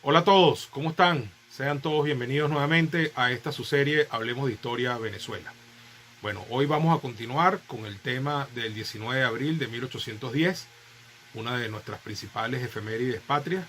Hola a todos, ¿cómo están? Sean todos bienvenidos nuevamente a esta su serie Hablemos de Historia Venezuela. Bueno, hoy vamos a continuar con el tema del 19 de abril de 1810, una de nuestras principales efemérides patrias.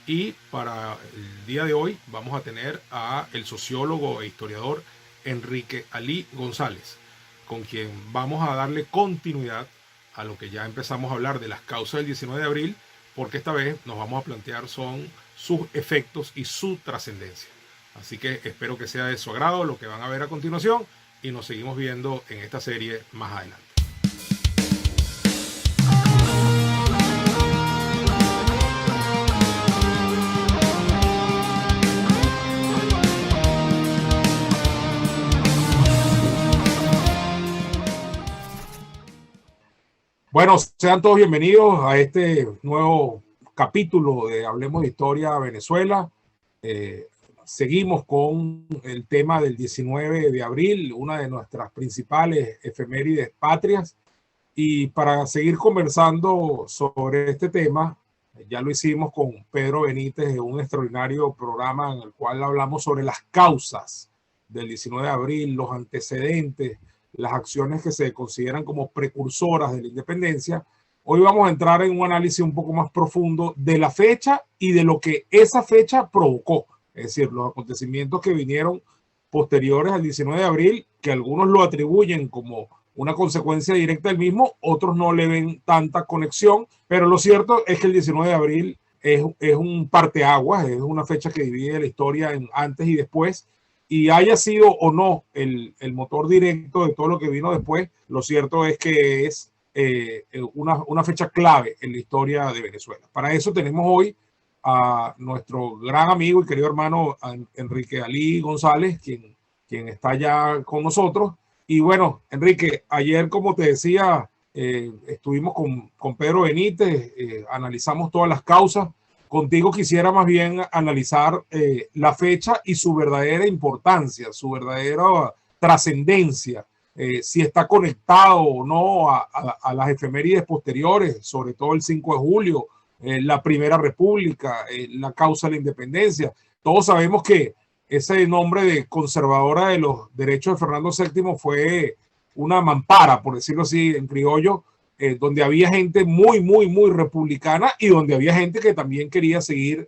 Y para el día de hoy vamos a tener a el sociólogo e historiador Enrique Alí González, con quien vamos a darle continuidad a lo que ya empezamos a hablar de las causas del 19 de abril, porque esta vez nos vamos a plantear son sus efectos y su trascendencia. Así que espero que sea de su agrado lo que van a ver a continuación y nos seguimos viendo en esta serie más adelante. Bueno, sean todos bienvenidos a este nuevo capítulo de Hablemos de Historia Venezuela. Eh, Seguimos con el tema del 19 de abril, una de nuestras principales efemérides patrias. Y para seguir conversando sobre este tema, ya lo hicimos con Pedro Benítez en un extraordinario programa en el cual hablamos sobre las causas del 19 de abril, los antecedentes, las acciones que se consideran como precursoras de la independencia. Hoy vamos a entrar en un análisis un poco más profundo de la fecha y de lo que esa fecha provocó, es decir, los acontecimientos que vinieron posteriores al 19 de abril, que algunos lo atribuyen como una consecuencia directa del mismo, otros no le ven tanta conexión, pero lo cierto es que el 19 de abril es un parteaguas, es una fecha que divide la historia en antes y después, y haya sido o no el motor directo de todo lo que vino después, lo cierto es que es una fecha clave en la historia de Venezuela. Para eso tenemos hoy a nuestro gran amigo y querido hermano Enrique Alí González, quien está ya con nosotros. Y bueno, Enrique, ayer, como te decía, estuvimos con Pedro Benítez, analizamos todas las causas. Contigo quisiera más bien analizar la fecha y su verdadera importancia, su verdadera trascendencia, si está conectado o no a las efemérides posteriores, sobre todo el 5 de julio, la Primera República, la causa de la independencia. Todos sabemos que ese nombre de conservadora de los derechos de Fernando VII fue una mampara, por decirlo así, en criollo, donde había gente muy republicana y donde había gente que también quería seguir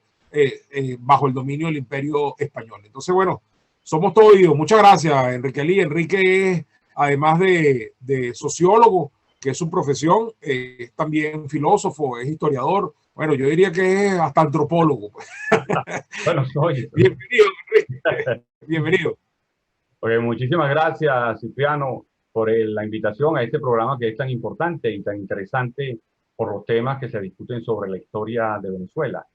bajo el dominio del imperio español. Entonces, bueno, somos todos oídos. Muchas gracias, Enrique Alí. Enrique es, además de sociólogo, que es su profesión, es también filósofo, es historiador. Bueno, yo diría que es hasta antropólogo. Bueno, soy. Bienvenido, Enrique. Bienvenido. Oye, muchísimas gracias, Cipriano, por la invitación a este programa que es tan importante y tan interesante por los temas que se discuten sobre la historia de Venezuela.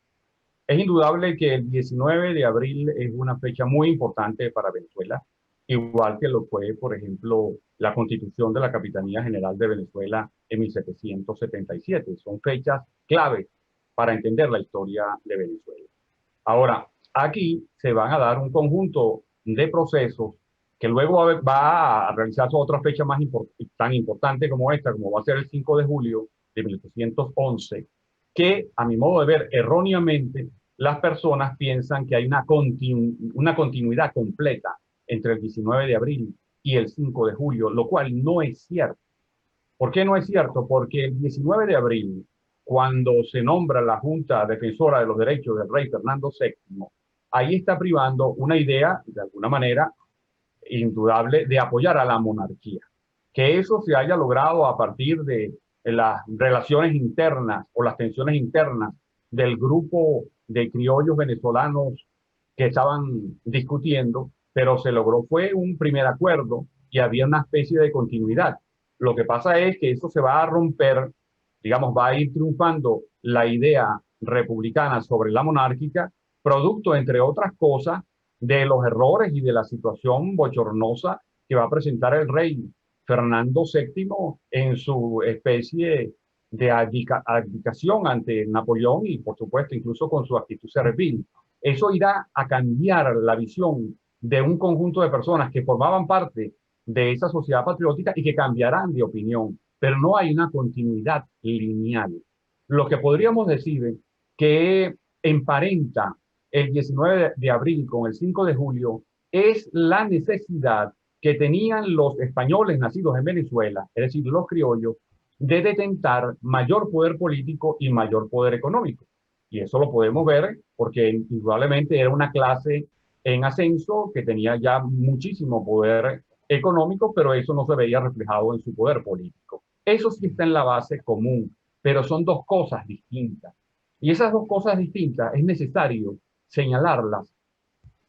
Es indudable que el 19 de abril es una fecha muy importante para Venezuela, igual que lo fue, por ejemplo, la constitución de la Capitanía General de Venezuela en 1777. Son fechas clave para entender la historia de Venezuela. Ahora, aquí se van a dar un conjunto de procesos que luego va a realizarse otra fecha tan importante como esta, como va a ser el 5 de julio de 1811, que a mi modo de ver, erróneamente, las personas piensan que hay una continuidad completa entre el 19 de abril y el 5 de julio, lo cual no es cierto. ¿Por qué no es cierto? Porque el 19 de abril, cuando se nombra la Junta Defensora de los Derechos del Rey Fernando VII, ahí está privando una idea, de alguna manera, indudable, de apoyar a la monarquía. Que eso se haya logrado a partir de las relaciones internas o las tensiones internas del grupo de criollos venezolanos que estaban discutiendo, pero se logró fue un primer acuerdo y había una especie de continuidad. Lo que pasa es que eso se va a romper, digamos, va a ir triunfando la idea republicana sobre la monárquica, producto, entre otras cosas, de los errores y de la situación bochornosa que va a presentar el rey Fernando VII en su especie de abdicación ante Napoleón y, por supuesto, incluso con su actitud servil. Eso irá a cambiar la visión de un conjunto de personas que formaban parte de esa sociedad patriótica y que cambiarán de opinión, pero no hay una continuidad lineal. Lo que podríamos decir que emparenta el 19 de abril con el 5 de julio es la necesidad que tenían los españoles nacidos en Venezuela, es decir, los criollos, de detentar mayor poder político y mayor poder económico. Y eso lo podemos ver porque indudablemente era una clase en ascenso que tenía ya muchísimo poder económico, pero eso no se veía reflejado en su poder político. Eso sí está en la base común, pero son dos cosas distintas. Y esas dos cosas distintas es necesario señalarlas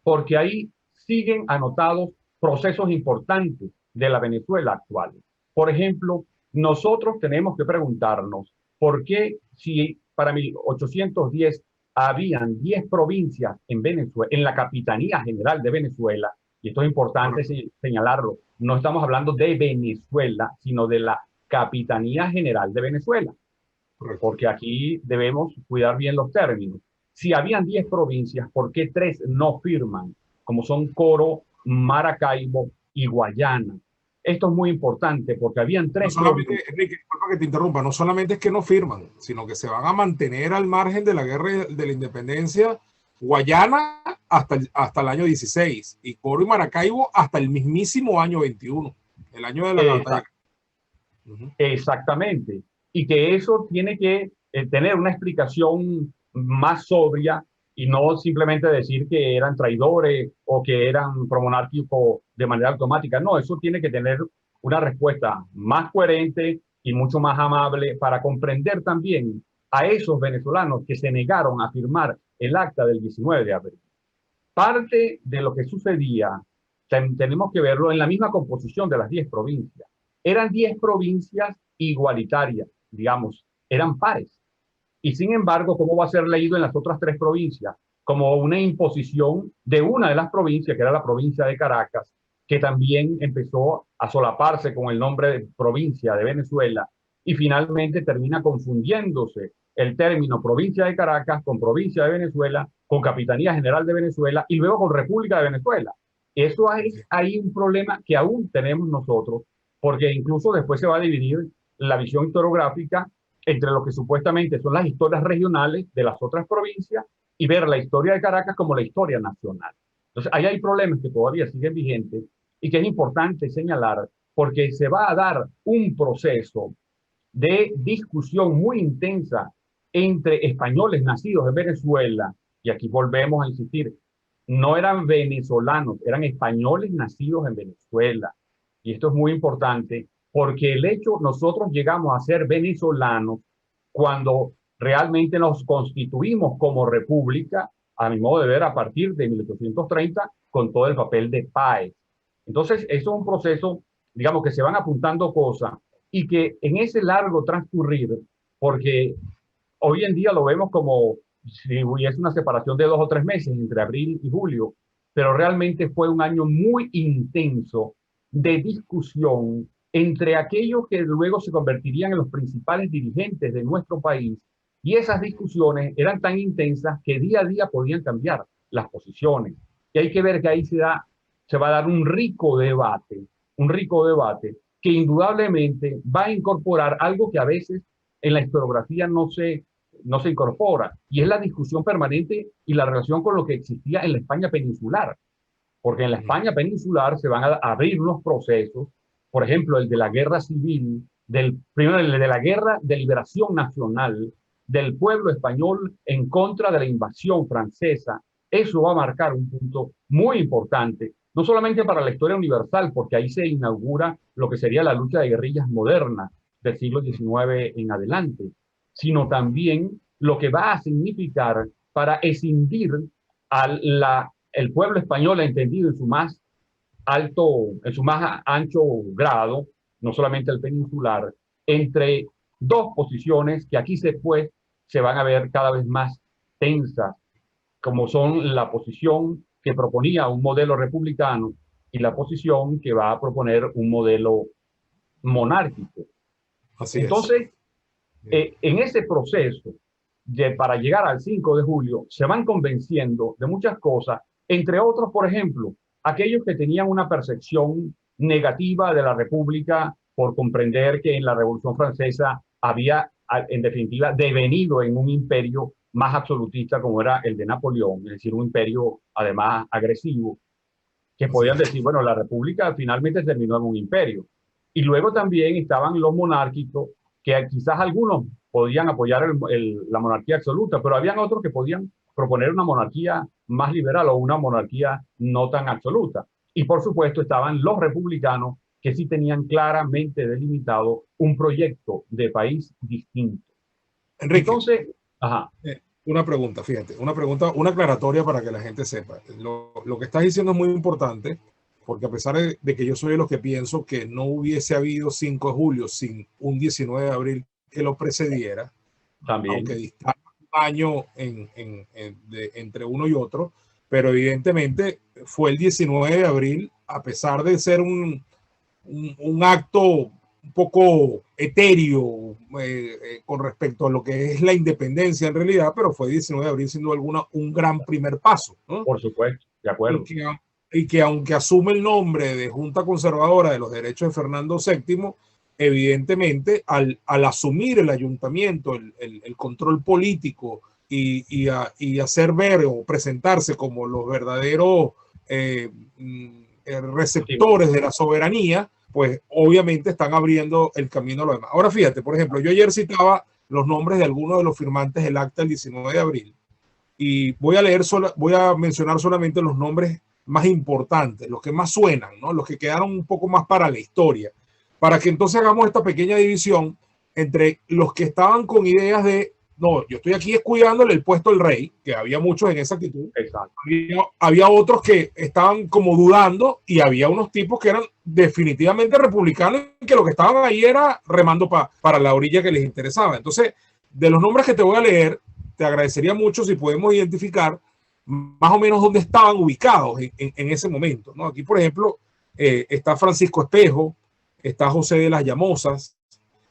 porque ahí siguen anotados procesos importantes de la Venezuela actual. Por ejemplo, nosotros tenemos que preguntarnos por qué si para 1810 habían 10 provincias en Venezuela, en la Capitanía General de Venezuela, y esto es importante señalarlo, no estamos hablando de Venezuela, sino de la Capitanía General de Venezuela, porque aquí debemos cuidar bien los términos. Si habían 10 provincias, ¿por qué 3 no firman? Como son Coro, Maracaibo y Guayana. Esto es muy importante porque habían 3 provincias. Enrique, disculpa que te interrumpa, no solamente es que no firman, sino que se van a mantener al margen de la guerra de la independencia. Guayana hasta el año 16 y Coro y Maracaibo hasta el mismísimo año 21, el año de la batalla. Exactamente. Y que eso tiene que tener una explicación más sobria y no simplemente decir que eran traidores o que eran promonárquicos de manera automática. No, eso tiene que tener una respuesta más coherente y mucho más amable para comprender también a esos venezolanos que se negaron a firmar el acta del 19 de abril. Parte de lo que sucedía, tenemos que verlo en la misma composición de las 10 provincias. Eran 10 provincias igualitarias, digamos, eran pares. Y sin embargo, ¿cómo va a ser leído en las otras 3 provincias? Como una imposición de una de las provincias, que era la provincia de Caracas, que también empezó a solaparse con el nombre de provincia de Venezuela y finalmente termina confundiéndose el término provincia de Caracas con provincia de Venezuela, con Capitanía General de Venezuela y luego con República de Venezuela. Eso es ahí un problema que aún tenemos nosotros, porque incluso después se va a dividir la visión historiográfica entre lo que supuestamente son las historias regionales de las otras provincias y ver la historia de Caracas como la historia nacional. Entonces, ahí hay problemas que todavía siguen vigentes y que es importante señalar porque se va a dar un proceso de discusión muy intensa entre españoles nacidos en Venezuela, y aquí volvemos a insistir, no eran venezolanos, eran españoles nacidos en Venezuela. Y esto es muy importante porque el hecho, nosotros llegamos a ser venezolanos cuando realmente nos constituimos como república, a mi modo de ver, a partir de 1830, con todo el papel de Páez. Entonces, eso es un proceso, digamos, que se van apuntando cosas y que en ese largo transcurrir, porque hoy en día lo vemos como si hubiese una separación de 2 o 3 meses entre abril y julio, pero realmente fue un año muy intenso de discusión entre aquellos que luego se convertirían en los principales dirigentes de nuestro país. Y esas discusiones eran tan intensas que día a día podían cambiar las posiciones. Y hay que ver que ahí se va a dar un rico debate que indudablemente va a incorporar algo que a veces en la historiografía no se incorpora, y es la discusión permanente y la relación con lo que existía en la España peninsular. Porque en la España peninsular se van a abrir unos procesos, por ejemplo, el de la guerra civil, primero el de la guerra de liberación nacional del pueblo español en contra de la invasión francesa. Eso va a marcar un punto muy importante, no solamente para la historia universal, porque ahí se inaugura lo que sería la lucha de guerrillas moderna del siglo XIX en adelante, sino también lo que va a significar para escindir el pueblo español entendido en su más alto, en su más ancho grado, no solamente el peninsular, entre dos posiciones que aquí después se van a ver cada vez más tensas, como son la posición que proponía un modelo republicano y la posición que va a proponer un modelo monárquico. Así Entonces, en ese proceso para llegar al 5 de julio, se van convenciendo de muchas cosas, entre otros, por ejemplo, aquellos que tenían una percepción negativa de la República por comprender que en la Revolución Francesa había, en definitiva, devenido en un imperio más absolutista como era el de Napoleón, es decir, un imperio además agresivo, que podían decir, bueno, la república finalmente terminó en un imperio. Y luego también estaban los monárquicos, que quizás algunos podían apoyar la monarquía absoluta, pero habían otros que podían proponer una monarquía más liberal o una monarquía no tan absoluta. Y por supuesto estaban los republicanos, que sí tenían claramente delimitado un proyecto de país distinto. Enrique, Entonces, ajá, una pregunta, fíjate, una pregunta, una aclaratoria para que la gente sepa. Lo que estás diciendo es muy importante, porque a pesar de que yo soy de los que pienso que no hubiese habido 5 de julio sin un 19 de abril que lo precediera, aunque también, distaba un año entre uno y otro, pero evidentemente fue el 19 de abril, a pesar de ser un acto un poco etéreo con respecto a lo que es la independencia en realidad, pero fue 19 de abril sin duda alguna un gran primer paso, ¿no? por supuesto, de Y acuerdo. que aunque asume el nombre de Junta Conservadora de los Derechos de Fernando VII, evidentemente al asumir el ayuntamiento, el control político y hacer ver o presentarse como los verdaderos eh, receptores de la soberanía, pues obviamente están abriendo el camino a lo demás. Ahora fíjate, por ejemplo, yo ayer citaba los nombres de algunos de los firmantes del acta del 19 de abril y voy a mencionar solamente los nombres más importantes, los que más suenan, ¿no? Los que quedaron un poco más para la historia, para que entonces hagamos esta pequeña división entre los que estaban con ideas de, no, yo estoy aquí cuidándole el puesto al rey, que había muchos en esa actitud, Exacto. había otros que estaban como dudando y había unos tipos que eran definitivamente republicanos y que lo que estaban ahí era remando para la orilla que les interesaba. Entonces, de los nombres que te voy a leer, te agradecería mucho si podemos identificar más o menos dónde estaban ubicados en ese momento, ¿no? Aquí, por ejemplo, está Francisco Espejo, está José de las Llamosas,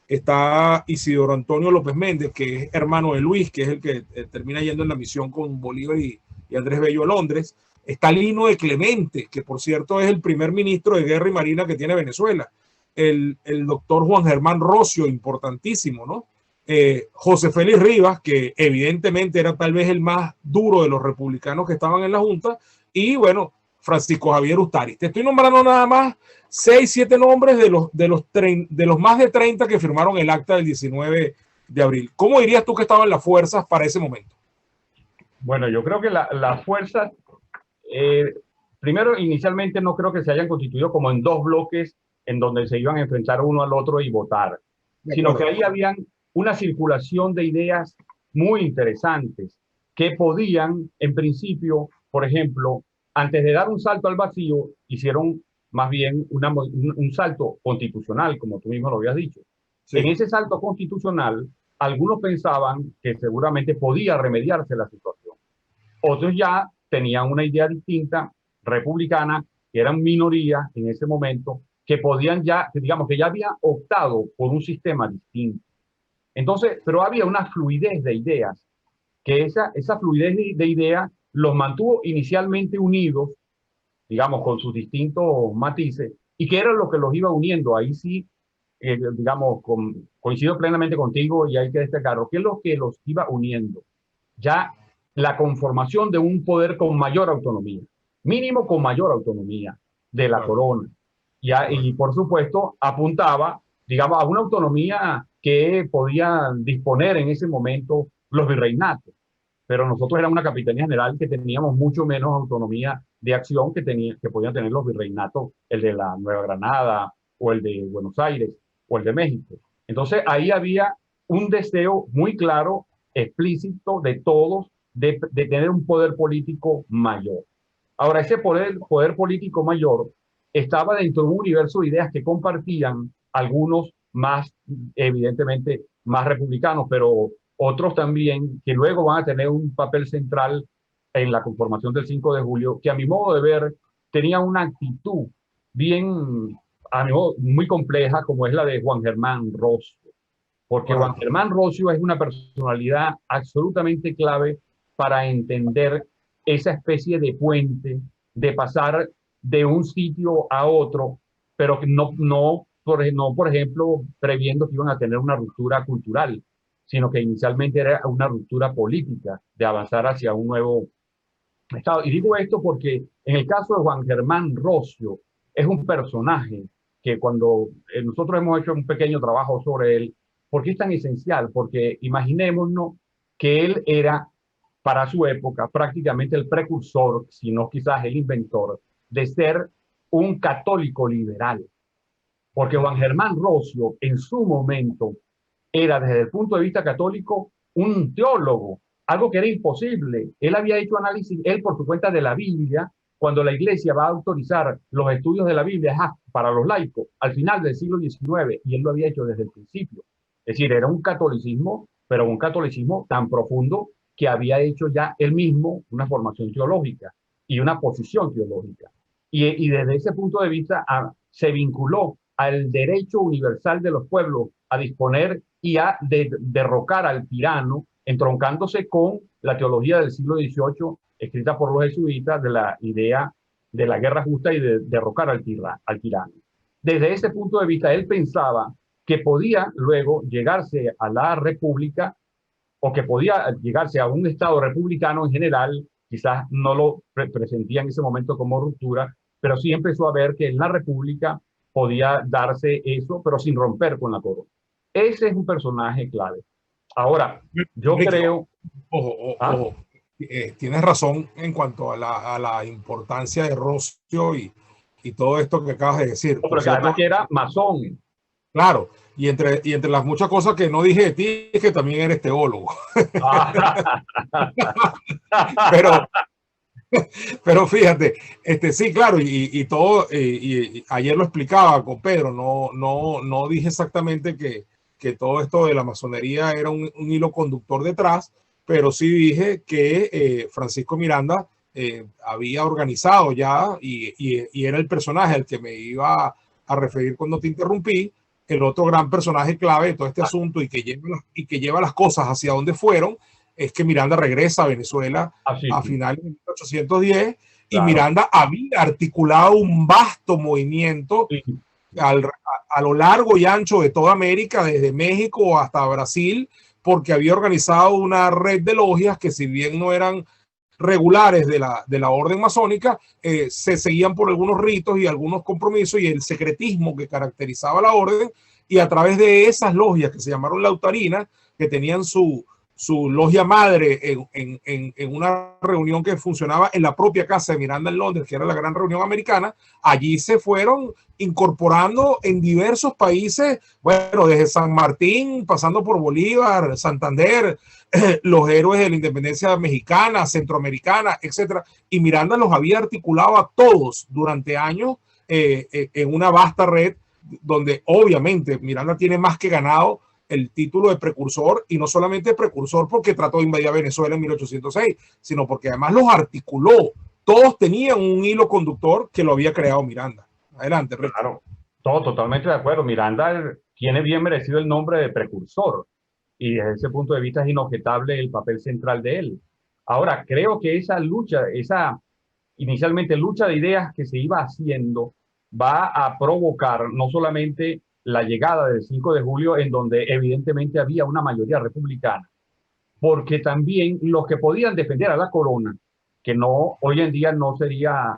está Isidoro Antonio López Méndez, que es hermano de Luis, que es el que termina yendo en la misión con Bolívar y Andrés Bello a Londres. Está Lino de Clemente, que por cierto es el primer ministro de Guerra y Marina que tiene Venezuela. El doctor Juan Germán Rocio, importantísimo, ¿no? José Félix Rivas, que evidentemente era tal vez el más duro de los republicanos que estaban en la Junta, y bueno, Francisco Javier Ustari. Te estoy nombrando nada más 6, 7 nombres de los más de 30 que firmaron el acta del 19 de abril. ¿Cómo dirías tú que estaban las fuerzas para ese momento? Bueno, yo creo que las fuerzas, primero, inicialmente no creo que se hayan constituido como en dos bloques en donde se iban a enfrentar uno al otro y votar, sino que ahí habían una circulación de ideas muy interesantes que podían, en principio, por ejemplo, antes de dar un salto al vacío, hicieron más bien un salto constitucional, como tú mismo lo habías dicho. Sí. En ese salto constitucional, algunos pensaban que seguramente podía remediarse la situación. Otros ya tenían una idea distinta, republicana, que eran minorías en ese momento, que podían ya, digamos que ya habían optado por un sistema distinto. Entonces, pero había una fluidez de ideas, que esa fluidez de ideas los mantuvo inicialmente unidos, digamos, con sus distintos matices, y que era lo que los iba uniendo. Ahí sí, digamos, coincido plenamente contigo y hay que destacarlo, que es lo que los iba uniendo. Ya la conformación de un poder con mayor autonomía, mínimo con mayor autonomía de la corona. Y por supuesto, apuntaba, digamos, a una autonomía que podían disponer en ese momento los virreinatos. Pero nosotros éramos una capitanía general que teníamos mucho menos autonomía de acción que podían tener los virreinatos, el de la Nueva Granada o el de Buenos Aires o el de México. Entonces ahí había un deseo muy claro, explícito de todos de tener un poder político mayor. Ahora, ese poder político mayor estaba dentro de un universo de ideas que compartían algunos más, evidentemente, más republicanos, pero otros también que luego van a tener un papel central en la conformación del 5 de julio, que a mi modo de ver tenía una actitud bien, a mi modo, muy compleja, como es la de Juan Germán Rocio. Porque Juan Germán Rocio es una personalidad absolutamente clave para entender esa especie de puente, de pasar de un sitio a otro, pero no, por ejemplo, previendo que iban a tener una ruptura cultural, sino que inicialmente era una ruptura política de avanzar hacia un nuevo Estado. Y digo esto porque en el caso de Juan Germán Rocio, es un personaje que cuando nosotros hemos hecho un pequeño trabajo sobre él, ¿por qué es tan esencial? Porque imaginémonos que él era para su época prácticamente el precursor, si no quizás el inventor, de ser un católico liberal. Porque Juan Germán Rocio en su momento era desde el punto de vista católico un teólogo, algo que era imposible. Él había hecho análisis, él por su cuenta de la Biblia, cuando la iglesia va a autorizar los estudios de la Biblia para los laicos al final del siglo XIX, y él lo había hecho desde el principio. Es decir, era un catolicismo, pero un catolicismo tan profundo que había hecho ya él mismo una formación teológica y una posición teológica. Y desde ese punto de vista se vinculó al derecho universal de los pueblos a disponer y a derrocar al tirano, entroncándose con la teología del siglo XVIII, escrita por los jesuitas, de la idea de la guerra justa y de derrocar al tirano. Desde ese punto de vista, él pensaba que podía luego llegarse a la república o que podía llegarse a un Estado republicano en general, quizás no lo presentía en ese momento como ruptura, pero sí empezó a ver que en la república podía darse eso, pero sin romper con la corona. Ese es un personaje clave. Ahora, yo Enrique, creo... ojo, tienes razón en cuanto a la importancia de Rocio y todo esto que acabas de decir. Pero que además que era masón. Claro, y entre las muchas cosas que no dije de ti es que también eres teólogo. pero, pero fíjate, sí, claro, y todo, y ayer lo explicaba con Pedro, no dije exactamente que todo esto de la masonería era un hilo conductor detrás, pero sí dije que Francisco Miranda había organizado ya y era el personaje al que me iba a referir cuando te interrumpí, el otro gran personaje clave de todo este asunto y que lleva las cosas hacia donde fueron, es que Miranda regresa a Venezuela a finales de 1810 y Miranda había articulado un vasto movimiento a lo largo y ancho de toda América, desde México hasta Brasil, porque había organizado una red de logias que, si bien no eran regulares de la orden masónica, se seguían por algunos ritos y algunos compromisos y el secretismo que caracterizaba la orden, y a través de esas logias que se llamaron lautarinas, que tenían su logia madre en una reunión que funcionaba en la propia casa de Miranda en Londres, que era la gran reunión americana, allí se fueron incorporando en diversos países, bueno, desde San Martín, pasando por Bolívar, Santander, los héroes de la independencia mexicana, centroamericana, etcétera, y Miranda los había articulado a todos durante años en una vasta red donde obviamente Miranda tiene más que ganado el título de precursor, y no solamente precursor porque trató de invadir a Venezuela en 1806, sino porque además los articuló. Todos tenían un hilo conductor que lo había creado Miranda. Adelante, Rick. Claro, todo totalmente de acuerdo. Miranda tiene bien merecido el nombre de precursor y desde ese punto de vista es inobjetable el papel central de él. Ahora, creo que esa lucha, esa inicialmente lucha de ideas que se iba haciendo, va a provocar no solamente la llegada del 5 de julio, en donde evidentemente había una mayoría republicana, porque también los que podían defender a la corona, que no hoy en día no sería,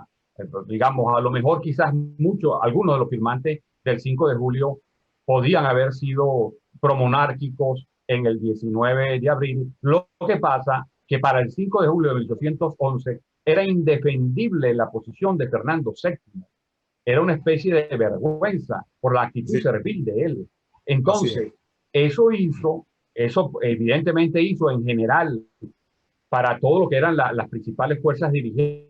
digamos, a lo mejor quizás algunos de los firmantes del 5 de julio podían haber sido promonárquicos en el 19 de abril. Lo que pasa que para el 5 de julio de 1811 era indefendible la posición de Fernando VII. Era una especie de vergüenza por la actitud servil de él. Entonces, eso evidentemente hizo en general para todo lo que eran las principales fuerzas dirigentes.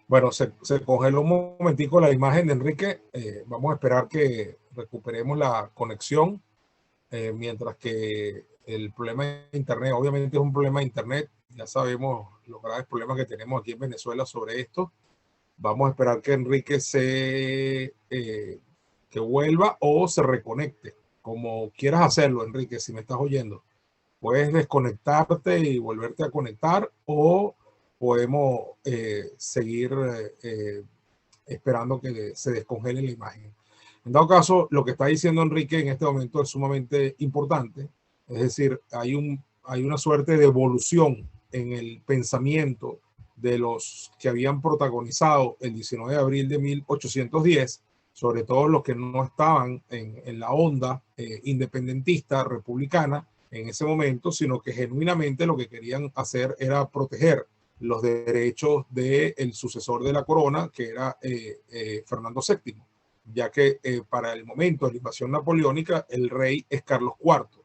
Bueno, se congeló un momentico la imagen de Enrique. Vamos a esperar que recuperemos la conexión, mientras que el problema de Internet, obviamente es un problema de Internet. Ya sabemos los graves problemas que tenemos aquí en Venezuela sobre esto. Vamos a esperar que Enrique que vuelva o se reconecte, como quieras hacerlo, Enrique. Si me estás oyendo, puedes desconectarte y volverte a conectar, o podemos seguir esperando que se descongele la imagen. En dado caso, lo que está diciendo Enrique en este momento es sumamente importante, es decir, hay una suerte de evolución en el pensamiento de los que habían protagonizado el 19 de abril de 1810, sobre todo los que no estaban en la onda independentista republicana en ese momento, sino que genuinamente lo que querían hacer era proteger los derechos del sucesor de la corona, que era Fernando VII, ya que para el momento de la invasión napoleónica el rey es Carlos IV,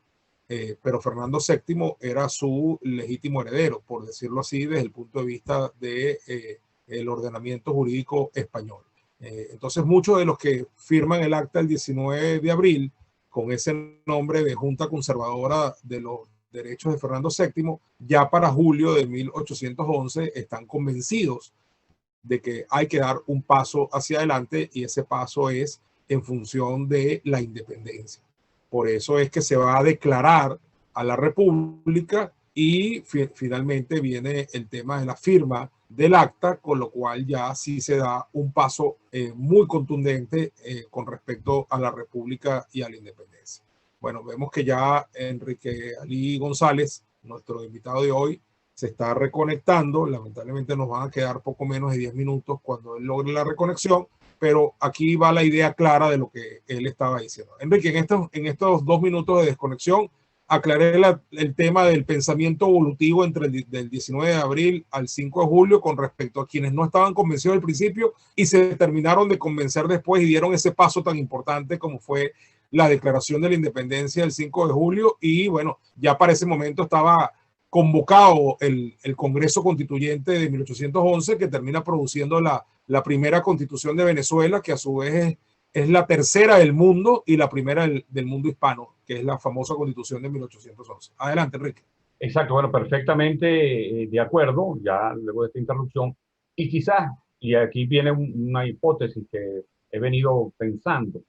pero Fernando VII era su legítimo heredero, por decirlo así, desde el punto de vista del ordenamiento jurídico español. Entonces muchos de los que firman el acta el 19 de abril con ese nombre de Junta Conservadora de los Derechos de Fernando VII, ya para julio de 1811 están convencidos de que hay que dar un paso hacia adelante, y ese paso es en función de la independencia. Por eso es que se va a declarar a la República y finalmente viene el tema de la firma del acta, con lo cual ya sí se da un paso muy contundente con respecto a la República y a la independencia. Bueno, vemos que ya Enrique Ali González, nuestro invitado de hoy, se está reconectando. Lamentablemente nos van a quedar poco menos de 10 minutos cuando él logre la reconexión, pero aquí va la idea clara de lo que él estaba diciendo. Enrique, en estos 2 minutos de desconexión, aclaré el tema del pensamiento evolutivo entre del 19 de abril al 5 de julio con respecto a quienes no estaban convencidos al principio y se terminaron de convencer después y dieron ese paso tan importante como fue la declaración de la independencia del 5 de julio. Y bueno, ya para ese momento estaba convocado el Congreso Constituyente de 1811, que termina produciendo la primera constitución de Venezuela, que a su vez es la tercera del mundo y la primera del mundo hispano, que es la famosa Constitución de 1811. Adelante, Enrique. Exacto, bueno, perfectamente de acuerdo, ya luego de esta interrupción. Y quizás, y aquí viene una hipótesis que he venido pensando,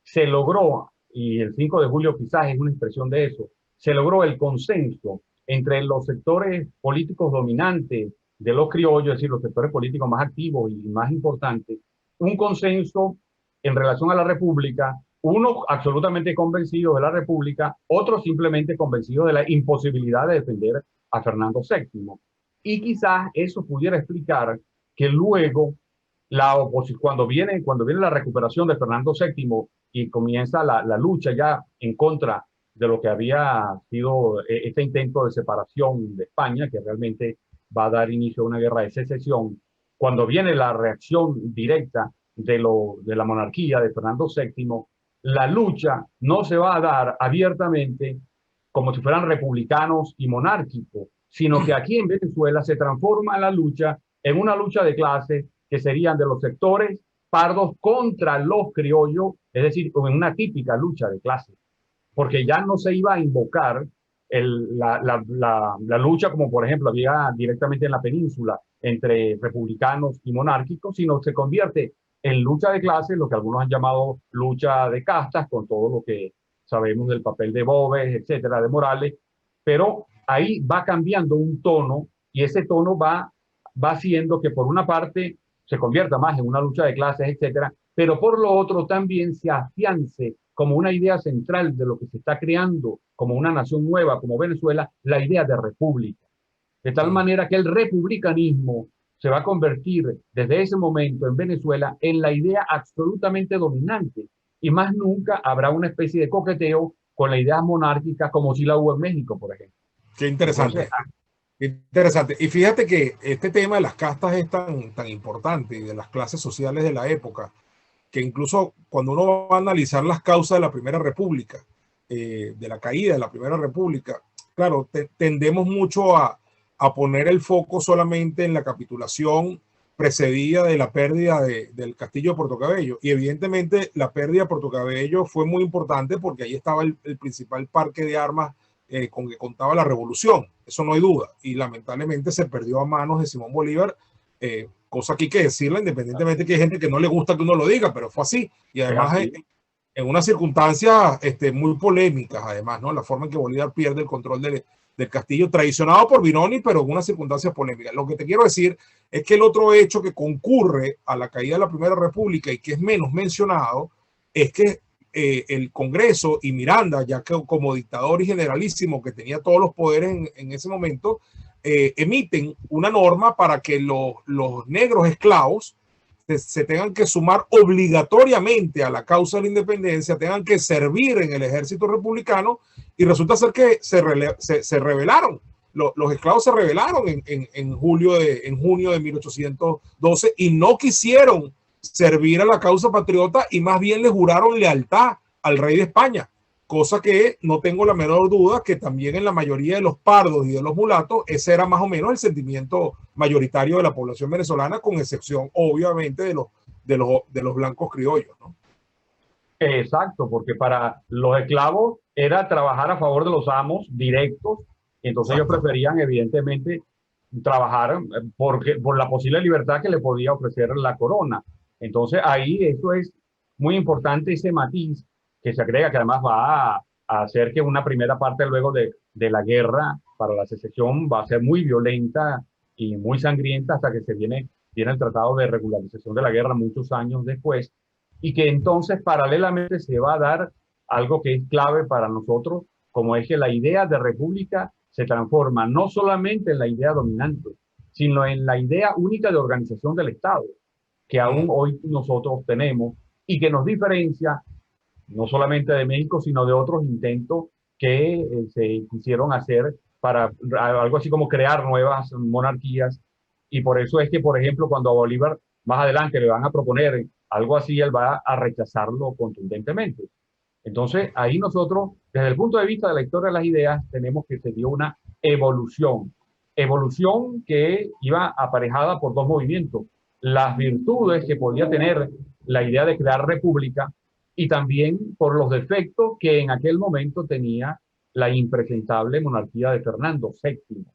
se logró, y el 5 de julio quizás es una expresión de eso, se logró el consenso entre los sectores políticos dominantes de los criollos, es decir, los sectores políticos más activos y más importantes, un consenso en relación a la República, unos absolutamente convencidos de la República, otros simplemente convencidos de la imposibilidad de defender a Fernando VII. Y quizás eso pudiera explicar que luego la oposición, cuando viene la recuperación de Fernando VII y comienza la lucha ya en contra de lo que había sido este intento de separación de España, que realmente va a dar inicio a una guerra de secesión, cuando viene la reacción directa de la monarquía de Fernando VII, la lucha no se va a dar abiertamente como si fueran republicanos y monárquicos, sino que aquí en Venezuela se transforma la lucha en una lucha de clases que serían de los sectores pardos contra los criollos, es decir, en una típica lucha de clases, porque ya no se iba a invocar la lucha como por ejemplo había directamente en la península entre republicanos y monárquicos, sino se convierte en lucha de clases, lo que algunos han llamado lucha de castas, con todo lo que sabemos del papel de Boves, etcétera, de Morales, pero ahí va cambiando un tono y ese tono va haciendo que por una parte se convierta más en una lucha de clases, etcétera, pero por lo otro también se afiance como una idea central de lo que se está creando como una nación nueva, como Venezuela, la idea de república. De tal manera que el republicanismo se va a convertir desde ese momento en Venezuela en la idea absolutamente dominante, y más nunca habrá una especie de coqueteo con la idea monárquica como si la hubo en México, por ejemplo. Qué interesante. Entonces, interesante. Y fíjate que este tema de las castas es tan importante, y de las clases sociales de la época, que incluso cuando uno va a analizar las causas de la Primera República, de la caída de la Primera República, claro, tendemos mucho a poner el foco solamente en la capitulación precedida de la pérdida del castillo de Puerto Cabello. Y evidentemente la pérdida de Puerto Cabello fue muy importante porque ahí estaba el principal parque de armas con que contaba la revolución, eso no hay duda. Y lamentablemente se perdió a manos de Simón Bolívar, cosa que hay que decirla, independientemente que hay gente que no le gusta que uno lo diga, pero fue así. Y además en unas circunstancias muy polémicas, además, ¿no? La forma en que Bolívar pierde el control del castillo, traicionado por Bironi, pero en unas circunstancias polémicas. Lo que te quiero decir es que el otro hecho que concurre a la caída de la Primera República y que es menos mencionado es que el Congreso y Miranda, ya que como dictador y generalísimo que tenía todos los poderes en ese momento, emiten una norma para que los negros esclavos se tengan que sumar obligatoriamente a la causa de la independencia, tengan que servir en el ejército republicano, y resulta ser que se rebelaron. Los esclavos se rebelaron en junio de 1812 y no quisieron servir a la causa patriota y más bien le juraron lealtad al rey de España, cosa que no tengo la menor duda que también en la mayoría de los pardos y de los mulatos ese era más o menos el sentimiento mayoritario de la población venezolana, con excepción obviamente de los blancos criollos, ¿no? Exacto, porque para los esclavos era trabajar a favor de los amos directos, y entonces ellos preferían evidentemente trabajar por la posible libertad que le podía ofrecer la corona. Entonces ahí eso es muy importante, ese matiz que se agrega, que además va a hacer que una primera parte luego de la guerra para la secesión va a ser muy violenta y muy sangrienta hasta que viene el Tratado de Regularización de la Guerra muchos años después, y que entonces paralelamente se va a dar algo que es clave para nosotros, como es que la idea de república se transforma no solamente en la idea dominante, sino en la idea única de organización del Estado, que aún hoy nosotros tenemos y que nos diferencia no solamente de México, sino de otros intentos que se quisieron hacer para algo así como crear nuevas monarquías. Y por eso es que, por ejemplo, cuando a Bolívar más adelante le van a proponer algo así, él va a rechazarlo contundentemente. Entonces, ahí nosotros, desde el punto de vista de la historia de las ideas, tenemos que se dio una evolución que iba aparejada por dos movimientos: las virtudes que podía tener la idea de crear república y también por los defectos que en aquel momento tenía la impresentable monarquía de Fernando VII.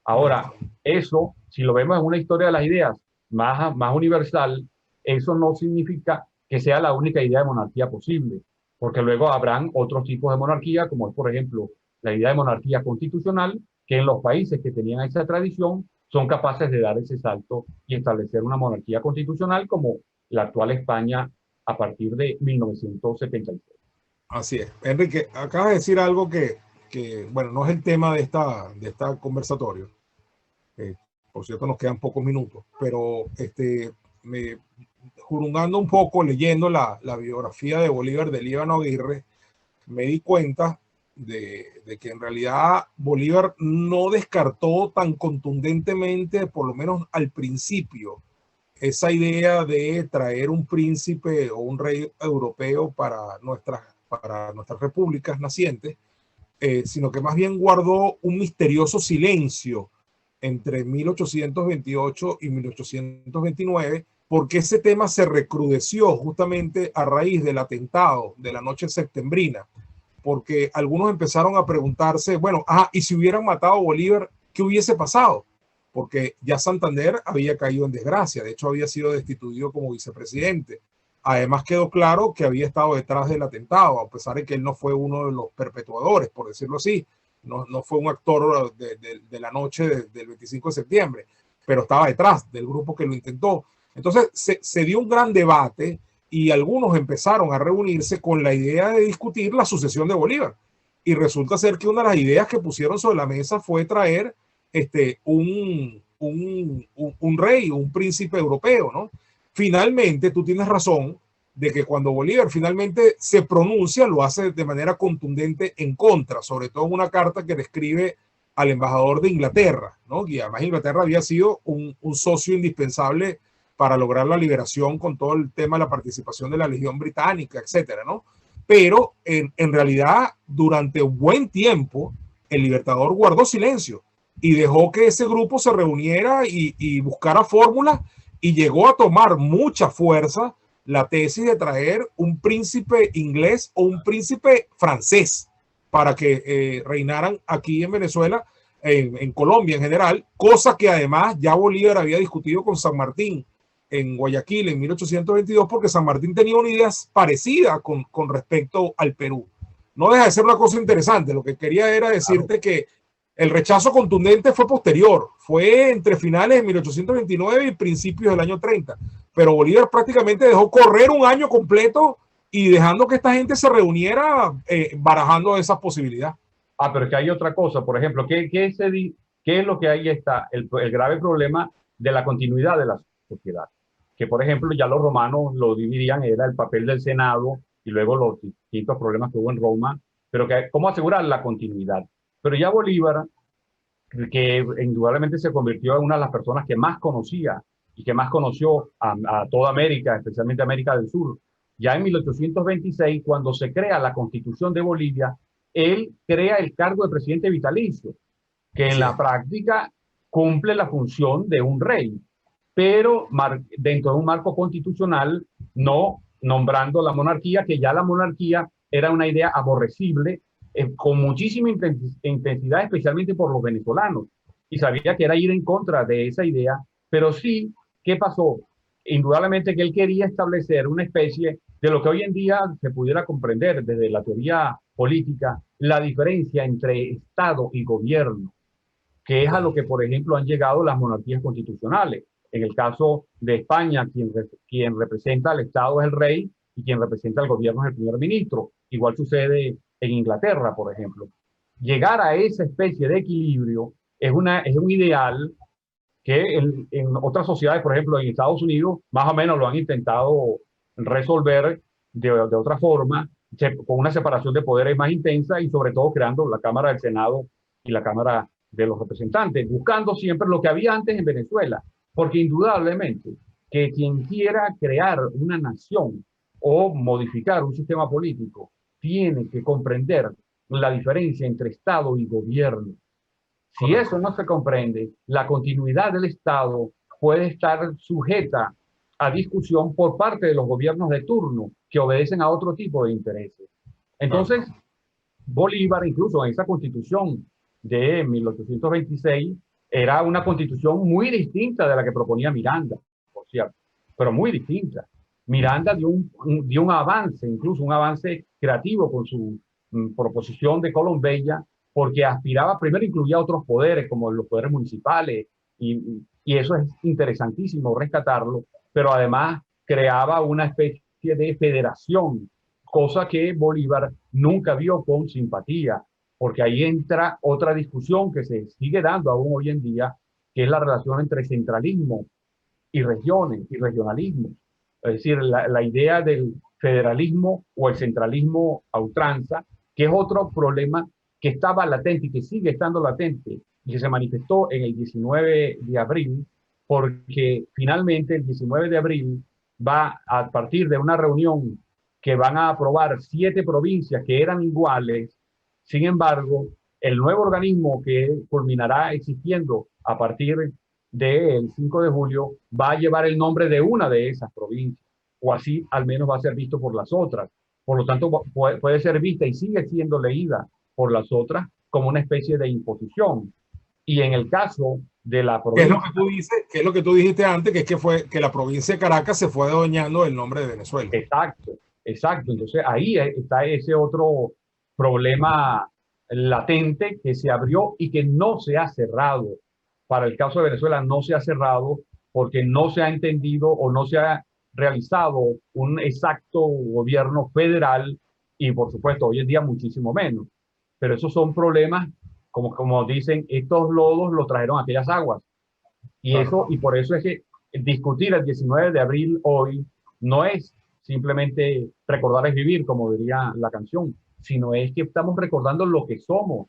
Ahora, eso, si lo vemos en una historia de las ideas más universal, eso no significa que sea la única idea de monarquía posible, porque luego habrán otros tipos de monarquía, como es, por ejemplo, la idea de monarquía constitucional, que en los países que tenían esa tradición son capaces de dar ese salto y establecer una monarquía constitucional como la actual España a partir de 1976. Así es. Enrique, acabas de decir algo que bueno, no es el tema de esta conversatorio. Por cierto, nos quedan pocos minutos, pero jurungando un poco, leyendo la biografía de Bolívar de Líbano Aguirre, me di cuenta de que en realidad Bolívar no descartó tan contundentemente, por lo menos al principio, esa idea de traer un príncipe o un rey europeo para nuestras repúblicas nacientes, sino que más bien guardó un misterioso silencio entre 1828 y 1829, porque ese tema se recrudeció justamente a raíz del atentado de la noche septembrina, porque algunos empezaron a preguntarse, bueno, ¿y si hubieran matado a Bolívar, qué hubiese pasado? Porque ya Santander había caído en desgracia, de hecho había sido destituido como vicepresidente. Además quedó claro que había estado detrás del atentado, a pesar de que él no fue uno de los perpetuadores, por decirlo así. No fue un actor de la noche del 25 de septiembre, pero estaba detrás del grupo que lo intentó. Entonces se dio un gran debate y algunos empezaron a reunirse con la idea de discutir la sucesión de Bolívar. Y resulta ser que una de las ideas que pusieron sobre la mesa fue traer un rey, un príncipe europeo, ¿no? Finalmente, tú tienes razón de que cuando Bolívar finalmente se pronuncia, lo hace de manera contundente en contra, sobre todo en una carta que le escribe al embajador de Inglaterra, ¿no? Y además Inglaterra había sido un socio indispensable para lograr la liberación con todo el tema de la participación de la Legión Británica, etcétera, ¿no? Pero en realidad, durante un buen tiempo, el Libertador guardó silencio y dejó que ese grupo se reuniera y buscara fórmulas, y llegó a tomar mucha fuerza la tesis de traer un príncipe inglés o un príncipe francés para que reinaran aquí en Venezuela, en Colombia en general, cosa que además ya Bolívar había discutido con San Martín en Guayaquil en 1822, porque San Martín tenía una idea parecida con respecto al Perú. No deja de ser una cosa interesante. Lo que quería era decirte que el rechazo contundente fue posterior, fue entre finales de 1829 y principios del año 30, pero Bolívar prácticamente dejó correr un año completo y dejando que esta gente se reuniera barajando esas posibilidades. Ah, pero es que hay otra cosa, por ejemplo, ¿qué es lo que ahí está? El grave problema de la continuidad de la sociedad. Que, por ejemplo, ya los romanos lo dividían, era el papel del Senado y luego los distintos problemas que hubo en Roma, pero que, ¿cómo asegurar la continuidad? Pero ya Bolívar, que indudablemente se convirtió en una de las personas que más conocía y que más conoció a toda América, especialmente América del Sur. Ya en 1826, cuando se crea la Constitución de Bolivia, él crea el cargo de presidente vitalicio, que en la práctica cumple la función de un rey, pero dentro de un marco constitucional, no nombrando la monarquía, que ya la monarquía era una idea aborrecible, con muchísima intensidad, especialmente por los venezolanos, y sabía que era ir en contra de esa idea, pero sí, ¿qué pasó? Indudablemente que él quería establecer una especie de lo que hoy en día se pudiera comprender desde la teoría política, la diferencia entre Estado y gobierno, que es a lo que, por ejemplo, han llegado las monarquías constitucionales. En el caso de España, quien representa al Estado es el rey y quien representa al gobierno es el primer ministro. Igual sucede en Inglaterra, por ejemplo. Llegar a esa especie de equilibrio es un ideal que en otras sociedades, por ejemplo, en Estados Unidos, más o menos lo han intentado resolver de otra forma, con una separación de poderes más intensa y sobre todo creando la Cámara del Senado y la Cámara de los Representantes, buscando siempre lo que había antes en Venezuela, porque indudablemente que quien quiera crear una nación o modificar un sistema político tiene que comprender la diferencia entre Estado y gobierno. Si eso no se comprende, la continuidad del Estado puede estar sujeta a discusión por parte de los gobiernos de turno que obedecen a otro tipo de intereses. Entonces, Bolívar, incluso en esa constitución de 1826, era una constitución muy distinta de la que proponía Miranda, por cierto, pero muy distinta. Miranda dio un avance, incluso un avance creativo con su proposición de Colombella, porque aspiraba, primero incluía otros poderes, como los poderes municipales, y eso es interesantísimo rescatarlo, pero además creaba una especie de federación, cosa que Bolívar nunca vio con simpatía, porque ahí entra otra discusión que se sigue dando aún hoy en día, que es la relación entre centralismo y regiones y regionalismo. Es decir, la idea del federalismo o el centralismo a ultranza, que es otro problema que estaba latente y que sigue estando latente y que se manifestó en el 19 de abril, porque finalmente el 19 de abril va a partir de una reunión que van a aprobar 7 provincias que eran iguales. Sin embargo, el nuevo organismo que culminará existiendo a partir del 5 de julio va a llevar el nombre de una de esas provincias, o así al menos va a ser visto por las otras. Por lo tanto, puede ser vista y sigue siendo leída por las otras como una especie de imposición. Y en el caso de la provincia... ¿Qué es lo que tú dices? ¿Qué es lo que tú dijiste antes? Que es que la provincia de Caracas se fue adueñando del nombre de Venezuela. Exacto, exacto. Entonces ahí está ese otro problema latente que se abrió y que no se ha cerrado. Para el caso de Venezuela no se ha cerrado porque no se ha entendido o no se ha realizado un exacto gobierno federal y por supuesto hoy en día muchísimo menos. Pero esos son problemas, como dicen, estos lodos los trajeron aquellas aguas. Y, y por eso es que discutir el 19 de abril hoy no es simplemente recordar es vivir, como diría la canción, sino es que estamos recordando lo que somos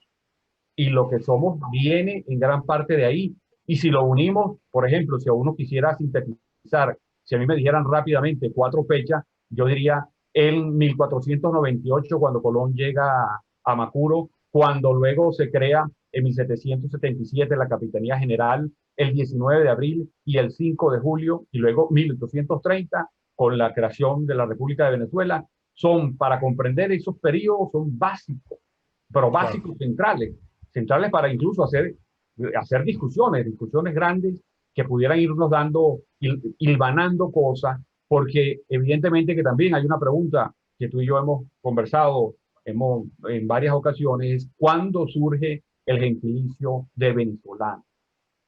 y lo que somos viene en gran parte de ahí. Y si lo unimos, por ejemplo, si a uno quisiera sintetizar, si a mí me dijeran rápidamente 4 fechas, yo diría en 1498 cuando Colón llega a Macuro, cuando luego se crea en 1777 la Capitanía General, el 19 de abril y el 5 de julio, y luego 1830 con la creación de la República de Venezuela, son, para comprender esos periodos, son básicos, pero básicos centrales para incluso hacer discusiones grandes que pudieran irnos dando, hilvanando cosas, porque evidentemente que también hay una pregunta que tú y yo hemos conversado en varias ocasiones, ¿cuándo surge el gentilicio de venezolano?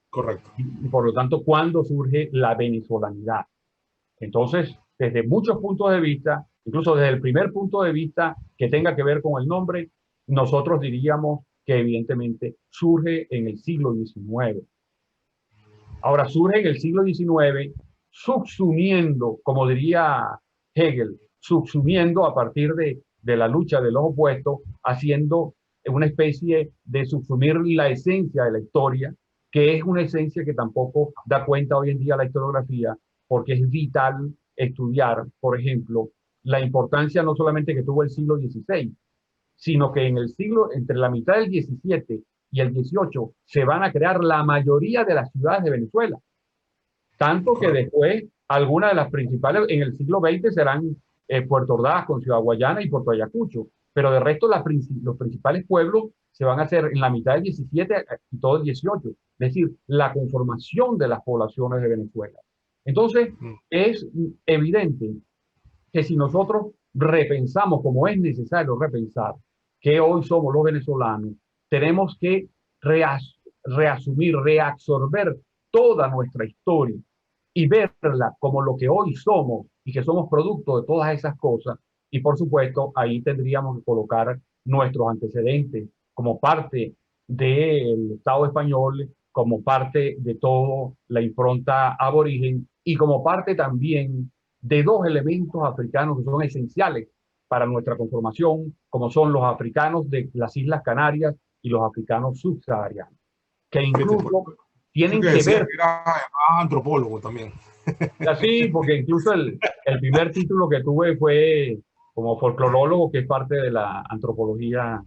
Correcto. Y por lo tanto, ¿cuándo surge la venezolanidad? Entonces, desde muchos puntos de vista, incluso desde el primer punto de vista que tenga que ver con el nombre, nosotros diríamos que evidentemente surge en el siglo XIX. Ahora surge en el siglo XIX subsumiendo, como diría Hegel, subsumiendo a partir de la lucha de los opuestos, haciendo una especie de subsumir la esencia de la historia, que es una esencia que tampoco da cuenta hoy en día la historiografía, porque es vital estudiar, por ejemplo, la importancia no solamente que tuvo el siglo XVI, sino que en el siglo, entre la mitad del XVII y el XVIII, se van a crear la mayoría de las ciudades de Venezuela. Tanto que después, algunas de las principales en el siglo XX serán Puerto Ordaz con Ciudad Guayana y Puerto Ayacucho, pero de resto los principales pueblos se van a hacer en la mitad del XVII y todo el XVIII, es decir, la conformación de las poblaciones de Venezuela. Entonces, es evidente que si nosotros repensamos, como es necesario repensar, que hoy somos los venezolanos, tenemos que reasumir, reabsorber toda nuestra historia y verla como lo que hoy somos y que somos producto de todas esas cosas. Y por supuesto, ahí tendríamos que colocar nuestros antecedentes como parte del Estado español, como parte de toda la impronta aborigen y como parte también de dos elementos africanos que son esenciales para nuestra conformación, como son los africanos de las Islas Canarias y los africanos subsaharianos, que incluso tienen que ver... Era antropólogo también. Así, porque incluso el primer título que tuve fue como folclorólogo, que es parte de la antropología.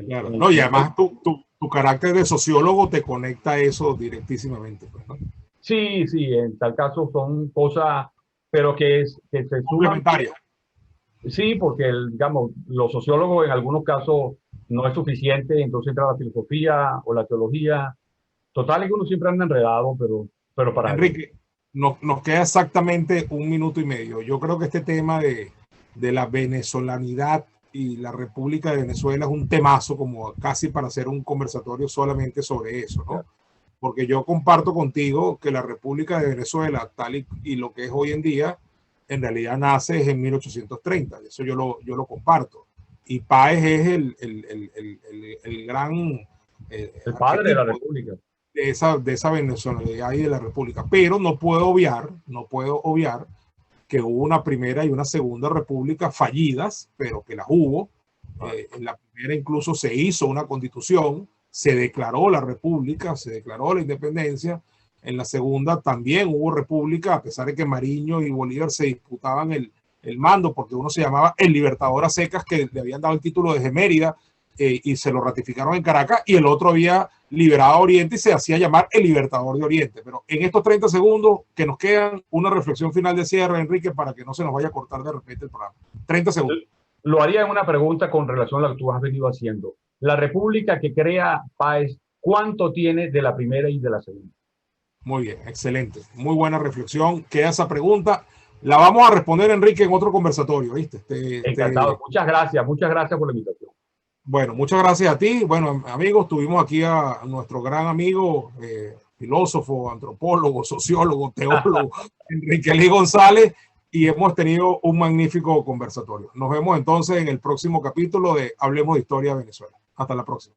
Claro, no, y además tu carácter de sociólogo te conecta a eso directísimamente. Pues, ¿no? Sí, sí, en tal caso son cosas, pero que se suman. Complementarias. Sí, porque digamos, los sociólogos en algunos casos no es suficiente, entonces entra la filosofía o la teología. Total, es que uno siempre anda enredado, pero para... Enrique, nos queda exactamente 1 minuto y medio. Yo creo que este tema de la venezolanidad y la República de Venezuela es un temazo, como casi para hacer un conversatorio solamente sobre eso, ¿no? Porque yo comparto contigo que la República de Venezuela, tal y lo que es hoy en día, en realidad nace en 1830. Eso yo lo comparto. Y Páez es el gran... el padre de la República. De esa venezolanidad y de la República. Pero no puedo obviar que hubo una primera y una segunda república fallidas, pero que las hubo. En la primera incluso se hizo una constitución, se declaró la república, se declaró la independencia. En la segunda también hubo república, a pesar de que Mariño y Bolívar se disputaban el mando, porque uno se llamaba el Libertador a secas, que le habían dado el título desde Mérida, y se lo ratificaron en Caracas, y el otro había liberado a Oriente y se hacía llamar el Libertador de Oriente. Pero en estos 30 segundos que nos quedan, una reflexión final de cierre, Enrique, para que no se nos vaya a cortar de repente el programa. 30 segundos. Lo haría en una pregunta con relación a lo que tú has venido haciendo. La república que crea Páez, ¿cuánto tiene de la primera y de la segunda? Muy bien, excelente. Muy buena reflexión. Queda esa pregunta. La vamos a responder, Enrique, en otro conversatorio, ¿viste? Encantado. Muchas gracias por la invitación. Bueno, muchas gracias a ti. Bueno, amigos, tuvimos aquí a nuestro gran amigo, filósofo, antropólogo, sociólogo, teólogo, Enrique Lee González, y hemos tenido un magnífico conversatorio. Nos vemos entonces en el próximo capítulo de Hablemos de Historia de Venezuela. Hasta la próxima.